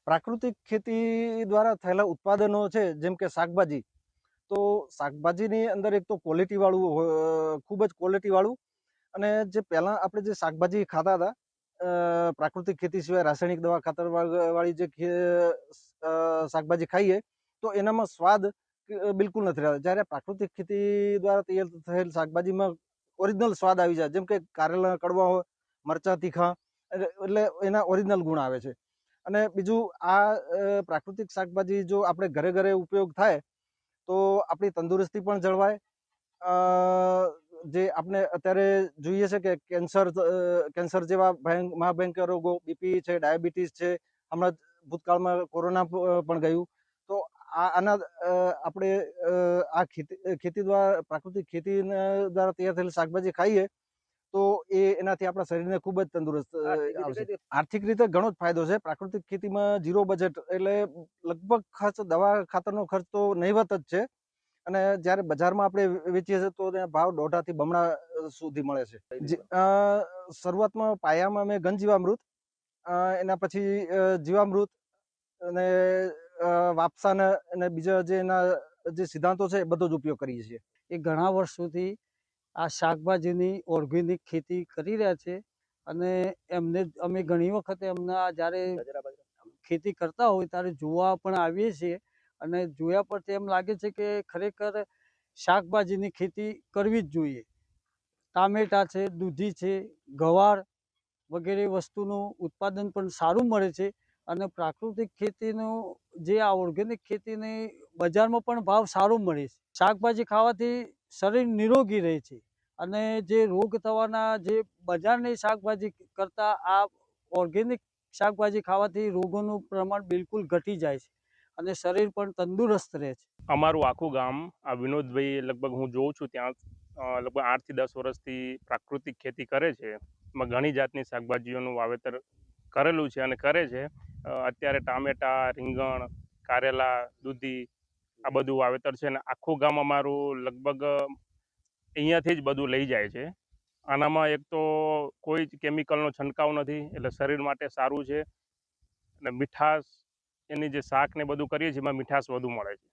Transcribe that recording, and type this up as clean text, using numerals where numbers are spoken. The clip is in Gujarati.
પ્રાકૃતિક ખેતી દ્વારા થયેલા ઉત્પાદનો છે, જેમ કે શાકભાજી, તો શાકભાજીની અંદર એક તો ક્વોલિટીવાળું, ખૂબ જ ક્વોલિટીવાળું, અને જે પહેલાં આપણે જે શાકભાજી ખાતા હતા પ્રાકૃતિક ખેતી સિવાય રાસાયણિક દવા ખાતર વાળી જે શાકભાજી ખાઈએ તો એનામાં સ્વાદ બિલકુલ નથી રહેતા. જ્યારે પ્રાકૃતિક ખેતી દ્વારા તૈયાર થયેલ શાકભાજીમાં ઓરિજિનલ સ્વાદ આવી જાય, જેમ કે કારેલા કડવા હોય, મરચાં તીખા, એટલે એના ઓરિજિનલ ગુણ આવે છે. અને બીજું, આ પ્રાકૃતિક શાકભાજી જો આપણે ઘરે ઘરે ઉપયોગ થાય તો આપણી તંદુરસ્તી પણ જળવાય. જે આપણે અત્યારે જોઈએ છે કે કેન્સર જેવા મહાભયંકર રોગો, બીપી છે, ડાયાબિટીસ છે, હમણાં ભૂતકાળમાં કોરોના પણ ગયું. તો આના આપણે આ ખેતી દ્વારા, પ્રાકૃતિક ખેતી દ્વારા તૈયાર થયેલી શાકભાજી ખાઈએ તો એનાથી આપણા શરીરને ખૂબ જ તંદુરસ્ત આવશે. આર્થિક રીતે ઘણો જ ફાયદો છે. પ્રાકૃતિક ખેતીમાં 0 બજેટ, એટલે લગભગ ખર્ચ, દવા ખાતરનો ખર્ચ તો નહિવત જ છે. અને જ્યારે બજારમાં આપણે વેચીએ છીએ તો ત્યાં ભાવ 1.5 થી બમણા સુધી મળે છે. શરૂઆતમાં પાયામાં મેં ઘનજીવામૃત, એના પછી જીવામૃત અને વાપસાના અને બીજા જે એના જે સિદ્ધાંતો છે એ બધો જ ઉપયોગ કરીએ છીએ. એ ઘણા વર્ષોથી આ શાકભાજીની ઓર્ગેનિક ખેતી કરી રહ્યા છે, અને અમે ઘણી વખતે એમના જ્યારે ખેતી કરતા હોય ત્યારે જોવા પણ આવીએ છીએ, અને જોયા પરથી એમ લાગે છે કે ખરેખર શાકભાજીની ખેતી કરવી જ જોઈએ. ટામેટા છે, દૂધી છે, ગવાર વગેરે વસ્તુનું ઉત્પાદન પણ સારું મળે છે, અને પ્રાકૃતિક ખેતીનું જે આ ઓર્ગેનિક ખેતીની બજારમાં પણ ભાવ સારો મળે છે. શાકભાજી ખાવાથી શરીર નિરોગી રહે છે, અને જે રોગ થવાના, જે બજારની શાકભાજી કરતાં આ ઓર્ગેનિક શાકભાજી ખાવાથી રોગોનું પ્રમાણ બિલકુલ ઘટી જાય છે, અને શરીર પણ તંદુરસ્ત રહે છે. અમારું આખું ગામ, આ વિનોદભાઈ, લગભગ હું જોઉં છું ત્યાં લગભગ 8 થી 10 વર્ષથી પ્રાકૃતિક ખેતી કરે છે. એમાં ઘણી જાતની શાકભાજીઓનું વાવેતર કરેલું છે અને કરે છે. અત્યારે ટામેટા, રીંગણ, કારેલા, દૂધી, આ બધું વાવેતર છે. અને આખું ગામ અમારું લગભગ અહીંયાથી જ બધું લઈ જાય છે. આનામાં એક તો કોઈ જ કેમિકલનો છંટકાવ નથી, એટલે શરીર માટે સારું છે. અને મીઠાશ, એની જે શાક ને બધું કરીએ છીએ એમાં મીઠાશ વધુ મળે છે.